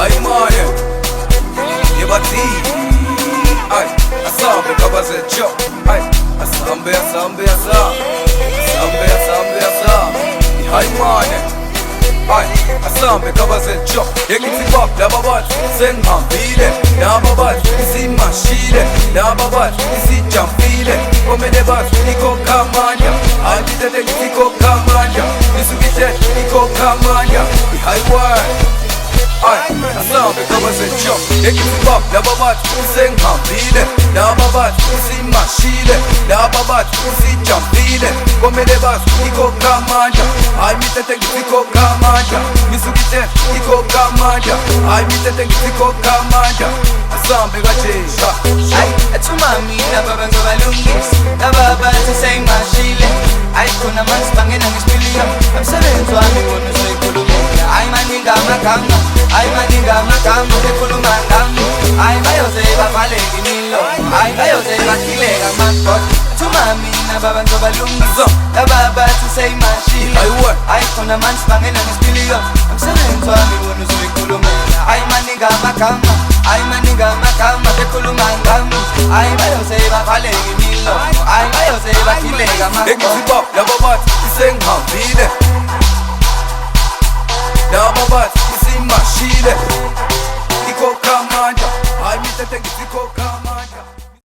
hayi manje yebathini ay asambe kabazetjo ay asambe hayi manje ay asambe kabazetjo yekithi bab laba bathi sengihambile laba bathi isimashile laba bathi isijampile komele bathi ikokhamanya hayi ngithethe ngithi ikokhamanya nisukithe ikokhamanya hayi ay asambe kabazetjo yekithi bab laba bathi sengihambile laba bathi isimashile laba bathi isijampile komele bathi ikokhamanya hayi ngithethe ngithi ikokhamanya nisukithe ikokhamanya hayi ngithethe ngithi ikokhamanya asambe kajesha ay athuma mina baba ngizobalungisa laba bathi sengimashile ay khona manje bangena ngesipiliyo umsebenzi wami wona uzoyikhulumela ay maningi amagama ay maningi amagama ekhuluma ngami ay bayoze bavaleke imilomo ay bayoze bakhileka amagoda athuma mina baba ngizobalungisa laba bathi sengimashile ay khona manje bangena ngesipiliyo umsebenzi wami wona uzoyikhulumela ay maningi amagama ay maningi amagama ekhuluma ngami ay bayoze bavaleke imilomo ay bayoze bakhileka amagoda yekithi bab laba bathi sengihambile laba bathi isimashile ikokhamanya hayi ngithethe ngithi ikokhamanya